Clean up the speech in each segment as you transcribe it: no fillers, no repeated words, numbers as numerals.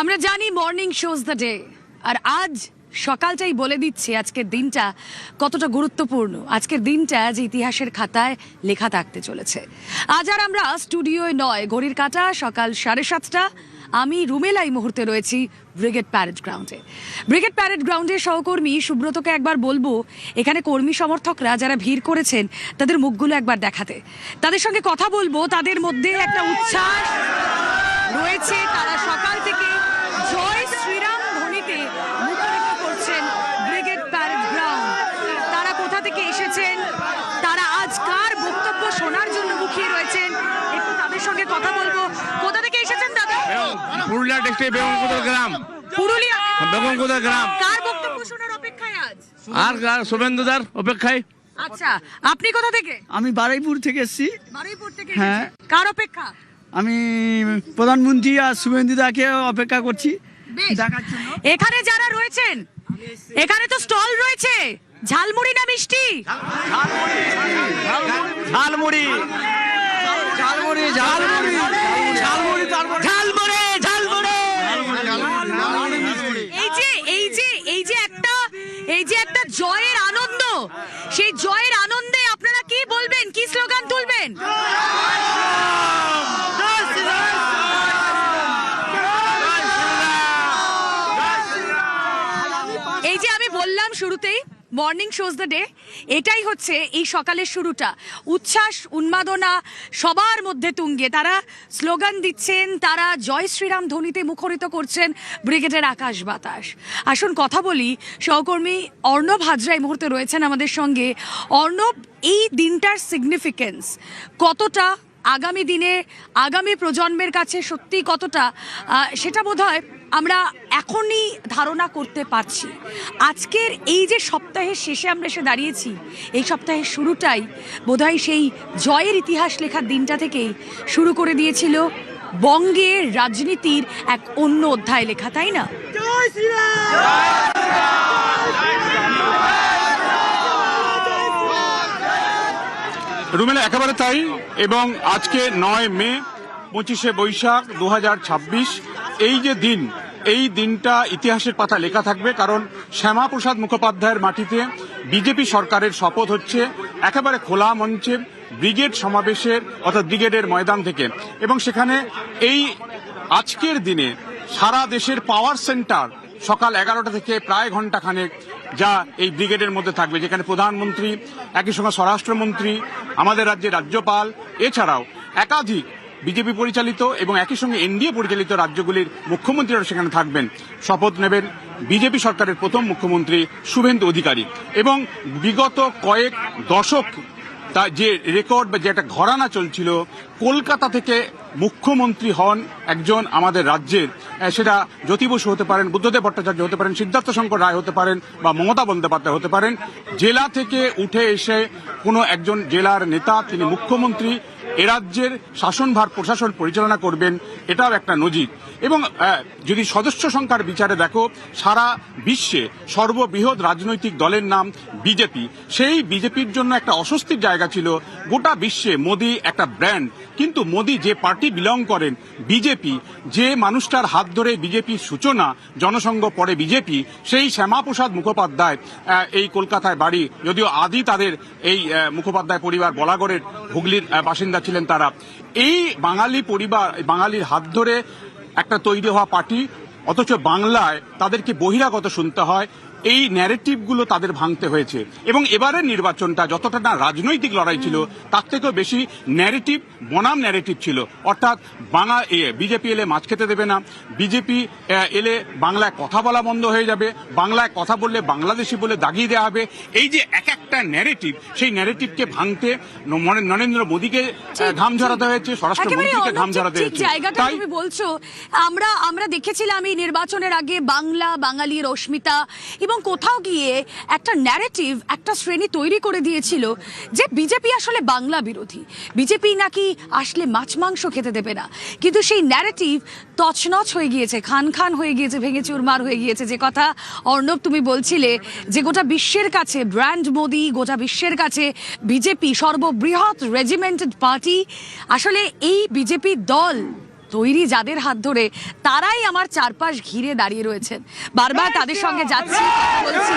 আমরা জানি morning shows the day, আর আজ সকালটাই বলে দিচ্ছে আজকের দিনটা কতটা গুরুত্বপূর্ণ। আজকের দিনটা যে ইতিহাসের খাতায় লেখা থাকতে চলেছে। আজ আর আমরা স্টুডিওয় নয়, ঘড়ির কাঁটা সকাল 7:30। আমি রুমেলা এই মুহূর্তে রয়েছি ব্রিগেড প্যারেড গ্রাউন্ডে। ব্রিগেড প্যারেড গ্রাউন্ডের সহকর্মী সুব্রতকে একবার বলবো এখানে কর্মী সমর্থকরা যারা ভিড় করেছেন তাদের মুখগুলো একবার দেখাতে, তাদের সঙ্গে কথা বলবো। তাদের মধ্যে একটা উচ্ছ্বাস রয়েছে, তারা সকাল থেকে জয় শ্রীরাম ধ্বনিতে মুখরিত করছেন ব্রিগেড প্যারেড গ্রাউন্ড। তারা কোথা থেকে এসেছেন, তারা আজ কার বক্তব্য শোনার জন্য মুখিয়ে রয়েছেন, একটু তাদের সঙ্গে কথা বলবো। কোথা থেকে এসেছেন দাদা? পুরুলিয়া ডিস্ট্রিক্ট বেগমকুদা গ্রাম। পুরুলিয়া বেগমকুদা গ্রাম। কার বক্তব্য শোনার অপেক্ষায় আজ? আর শুভেন্দুদার অপেক্ষায়। আচ্ছা, আপনি কোথা থেকে? আমি বারুইপুর থেকে এসেছি। বারুইপুর থেকে হ্যাঁ। এসেছেন। কার অপেক্ষা? আমি প্রধানমন্ত্রী আর শুভেন্দুদাকে অপেক্ষা করছি বেশ। দেখার জন্য। এখানে যারা রয়েছেন, এখানে তো স্টল রয়েছে, ঝালমুড়ি না মিষ্টি? ঝালমুড়ি ঝালমুড়ি ঝালমুড়ি ঝালমুড়ি ঝালমুড়ি ঝালমুড়ি। এই যে একটা জয়ের আনন্দ, সেই জয়ের আনন্দে আপনারা কি বলবেন, কি স্লোগান তুলবেন? এই যে আমি বললাম শুরুতেই মর্নিং শোজ দ্য ডে, এটাই হচ্ছে এই সকালের শুরুটা। উচ্ছ্বাস উন্মাদনা সবার মধ্যে তুঙ্গে, তারা স্লোগান দিচ্ছেন, তারা জয় শ্রীরাম ধ্বনিতে মুখরিত করছেন ব্রিগেডের আকাশ বাতাস। আসুন কথা বলি, সহকর্মী অর্ণব হাজরা এই মুহূর্তে রয়েছেন আমাদের সঙ্গে। অর্ণব, এই দিনটার সিগনিফিকেন্স কতটা আগামী দিনে আগামী প্রজন্মের কাছে সত্যি কতটা, সেটা বোধহয় আমরা এখনই ধারণা করতে পারছি। আজকের এই যে সপ্তাহের শেষে আমরা এসে দাঁড়িয়েছি, এই সপ্তাহের শুরুটাই বোধহয় সেই জয়ের ইতিহাস লেখার দিনটা থেকেই শুরু করে দিয়েছিল বঙ্গের রাজনীতির এক অন্য অধ্যায় লেখা, তাই না? রুমেলা, একেবারে তাই। এবং আজকে 9 মে 25শে বৈশাখ 2026, এই যে দিন, এই দিনটা ইতিহাসের পাতা লেখা থাকবে। কারণ শ্যামাপ্রসাদ মুখোপাধ্যায়ের মাটিতে বিজেপি সরকারের শপথ হচ্ছে একেবারে খোলা মঞ্চে ব্রিগেড সমাবেশের, অর্থাৎ ব্রিগেডের ময়দান থেকে। এবং সেখানে এই আজকের দিনে সারা দেশের পাওয়ার সেন্টার সকাল 11টা থেকে প্রায় ঘণ্টাখানেক যা এই ব্রিগেডের মধ্যে থাকবে, যেখানে প্রধানমন্ত্রী, একই সঙ্গে স্বরাষ্ট্রমন্ত্রী, আমাদের রাজ্যের রাজ্যপাল, এছাড়াও একাধিক বিজেপি পরিচালিত এবং একই সঙ্গে এনডিএ পরিচালিত রাজ্যগুলির মুখ্যমন্ত্রীরা সেখানে থাকবেন। শপথ নেবেন বিজেপি সরকারের প্রথম মুখ্যমন্ত্রী শুভেন্দু অধিকারী। এবং বিগত কয়েক দশক তা যে রেকর্ড বা যে একটা ঘরানা চলছিল, কলকাতা থেকে মুখ্যমন্ত্রী হন একজন আমাদের রাজ্যের, সেটা জ্যোতি বসু হতে পারেন, বুদ্ধদেব ভট্টাচার্য হতে পারেন, সিদ্ধার্থ শঙ্কর রায় হতে পারেন, বা মমতা বন্দ্যোপাধ্যায় হতে পারেন। জেলা থেকে উঠে এসে কোনো একজন জেলার নেতা তিনি মুখ্যমন্ত্রী এ রাজ্যের শাসনভার প্রশাসন পরিচালনা করবেন, এটাও একটা নজির। এবং যদি সদস্য সংখ্যার বিচারে দেখো, সারা বিশ্বে সর্ববৃহৎ রাজনৈতিক দলের নাম বিজেপি। সেই বিজেপির জন্য একটা অস্বস্তির জায়গা ছিল গোটা বিশ্বে। মোদি একটা ব্র্যান্ড, কিন্তু মোদি যে পার্টি বিলং করেন, বিজেপি, যে মানুষটার হাত ধরে বিজেপির সূচনা, জনসংঘ পরে বিজেপি, সেই শ্যামাপ্রসাদ মুখোপাধ্যায় এই কলকাতায় বাড়ি, যদিও আদি তাদের এই মুখোপাধ্যায় পরিবার বলাগড়ের হুগলির বাসিন্দা ছিলেন তারা। এই বাঙালি পরিবার, বাঙালির হাত ধরে একটা তৈরি হওয়া পার্টি, অথচ বাংলায় তাদেরকে বহিরাগত শুনতে হয়। এই ন্যারেটিভগুলো তাদের ভাঙতে হয়েছে। এবং এবারের নির্বাচনটা যতটা না রাজনৈতিক লড়াই ছিল, তার থেকেও বেশি ন্যারেটিভ বনাম ন্যারেটিভ ছিল। অর্থাৎ বিজেপি এলে মাছ খেতে দেবে না, বিজেপি এলে বাংলায় কথা বলা বন্ধ হয়ে যাবে, বাংলায় কথা বললে বাংলাদেশি বলে দাগিয়ে দেওয়া হবে। এই যে এক একটা ন্যারেটিভ, সেই ন্যারেটিভকে ভাঙতে নরেন্দ্র মোদীকে ঘাম ঝরাতে হয়েছে, স্বরাষ্ট্রমন্ত্রীকে ঘাম ঝরাতে হয়েছে। জায়গাটা তুমি বলছো, আমরা দেখেছিলাম এই নির্বাচনের আগে বাংলা, বাঙালির অস্মিতা, এবং কোথাও গিয়ে একটা ন্যারেটিভ, একটা শ্রেণী তৈরি করে দিয়েছিল যে বিজেপি আসলে বাংলা বিরোধী, বিজেপি নাকি আসলে মাছ মাংস খেতে দেবে না। কিন্তু সেই ন্যারেটিভ তছনছ হয়ে গিয়েছে, খান খান হয়ে গিয়েছে, ভেঙে চুরমার হয়ে গিয়েছে। যে কথা অর্ণব তুমি বলছিলে, যে গোটা বিশ্বের কাছে ব্র্যান্ড মোদি, গোটা বিশ্বের কাছে বিজেপি সর্ববৃহৎ রেজিমেন্টেড পার্টি, আসলে এই বিজেপি দল তৈরি যাদের হাত ধরে, তারাই আমার চারপাশ ঘিরে দাঁড়িয়ে রয়েছেন। বারবার তাদের সঙ্গে যাচ্ছি, কথা বলছি,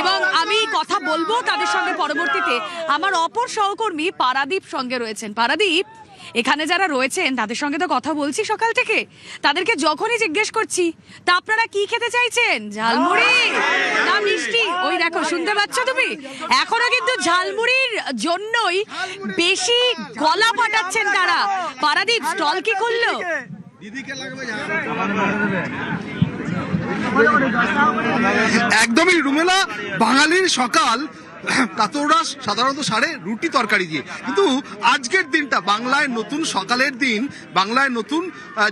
এবং আমি কথা বলবো তাদের সঙ্গে পরবর্তীতে। আমার অপর সহকর্মী পারাদীপ সঙ্গে রয়েছেন। পারাদীপ, এখানে যারা রয়েছেন তাদের সঙ্গে তো কথা বলছি সকাল থেকে, তাদেরকে যখনই জিজ্ঞেস করছি তা আপনারা কি খেতে চাইছেন, ঝালমুড়ি না মিষ্টি? ওই দেখো, শুনতে পাচ্ছ তুমি? এখনো কিন্তু ঝালমুড়ির জন্যই বেশি গলা ফাটাচ্ছেন তারা। পারাদীপ, স্টল কি খুললো? একদমই রুমেলা, বাঙালির সকাল কাতরা সাধারণত সারে রুটি তরকারি দিয়ে, কিন্তু আজকের দিনটা বাংলায় নতুন সকালের দিন, বাংলায় নতুন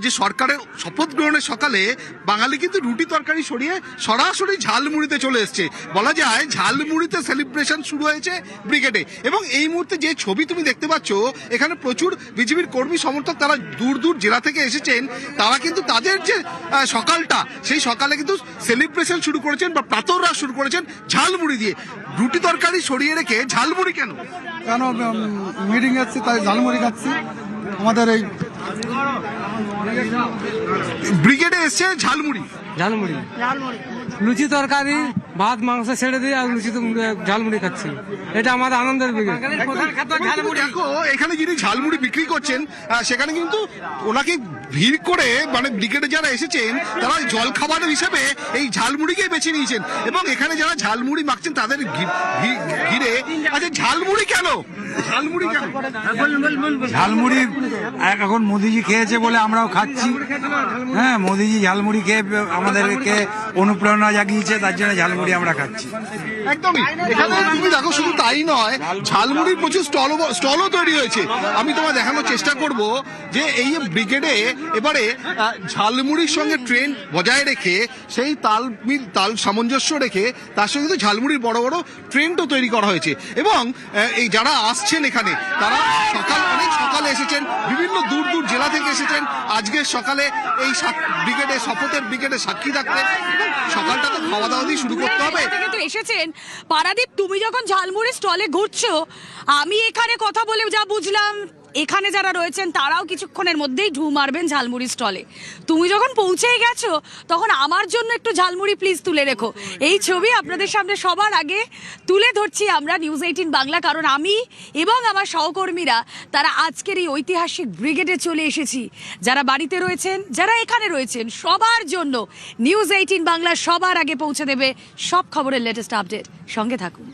যে সরকারের শপথ গ্রহণের সকালে বাঙালি কিন্তু রুটি তরকারি সরিয়ে সরাসরি ঝালমুড়িতে চলে এসছে। বলা যায় ঝালমুড়িতে সেলিব্রেশন শুরু হয়েছে ব্রিগেডে। এবং এই মুহূর্তে যে ছবি তুমি দেখতে পাচ্ছ, এখানে প্রচুর বিজেপির কর্মী সমর্থক, তারা দূর দূর জেলা থেকে এসেছেন। তারা কিন্তু তাদের যে সকালটা, সেই সকালে কিন্তু সেলিব্রেশন শুরু করেছেন বা প্রাতরাশ শুরু করেছেন ঝালমুড়ি দিয়ে। রুটি তরকারি সরিয়ে রেখে ঝালমুড়ি কেন? মিটিং যাচ্ছি, তাই ঝালমুড়ি খাচ্ছি। আমাদের এই ব্রিগেডে এসছে ঝালমুড়ি। ঝালমুড়ি লুচি তরকারি ভাত মাংস ছেড়ে দিয়ে আর লুচি ঝালমুড়ি খাচ্ছি, এটা আমাদের আনন্দের ব্রিগেড। দেখো, এখানে যিনি ঝালমুড়ি বিক্রি করছেন সেখানে কিন্তু ওনাকে ভিড় করে, মানে ব্রিগেডে যারা এসেছেন তারা জল খাবারের হিসেবে এই ঝালমুড়িকে বেছে নিয়েছেন। এবং এখানে যারা ঝালমুড়ি মাখছেন তাদের ঘিরে। আচ্ছা, ঝালমুড়ি কেন? ঝালমুড়ি কেন? ঝালমুড়ি এখন মোদিজি খেয়েছে বলে আমরাও খাচ্ছি। হ্যাঁ, মোদিজি ঝালমুড়ি খেয়ে আমাদেরকে অনুপ্রেরণা জাগিয়েছে, তার জন্য ঝালমুড়ি আমরা খাচ্ছি। একদমই। এখানে তুমি দেখো, শুধু তাই নয়, ঝালমুড়ির প্রচুর স্টলও তৈরি হয়েছে। আমি তোমায় দেখানোর চেষ্টা করব যে এই ব্রিগেডে এবারে ঝালমুড়ির সঙ্গে ট্রেন বজায় রেখে, সেই তাল সামঞ্জস্য রেখে, তার সঙ্গে কিন্তু ঝালমুড়ির বড় বড় ট্রেনও তৈরি করা হয়েছে। এবং এই যারা আসছেন এখানে, তারা অনেক সকালে এসেছেন, বিভিন্ন দূর দূর জেলা থেকে এসেছেন আজকের সকালে এই ব্রিগেডে, শপথের ব্রিগেডে সাক্ষী থাকতে। সকালটা তো খাওয়া দাওয়া দিয়ে শুরু করতে হবে। কিন্তু এসেছেন পারাদীপ, তুমি যখন ঝালমুড়ি স্টলে ঘুরছো, আমি এখানে কথা বলে যা বুঝলাম, এখানে যারা রয়েছেন তারাও কিছুক্ষণের মধ্যেই ঢু মারবেন ঝালমুড়ি স্টলে। তুমি যখন পৌঁছেই গেছো, তখন আমার জন্য একটু ঝালমুড়ি প্লিজ তুলে রেখো। এই ছবি আপনাদের সামনে সবার আগে তুলে ধরছি আমরা, নিউজ 18 বাংলা, কারণ আমি এবং আমার সহকর্মীরা তারা আজকের এই ঐতিহাসিক ব্রিগেডে চলে এসেছি। যারা বাড়িতে রয়েছেন, যারা এখানে রয়েছেন, সবার জন্য নিউজ 18 বাংলা সবার আগে পৌঁছে দেবে সব খবরের লেটেস্ট আপডেট। সঙ্গে থাকুন।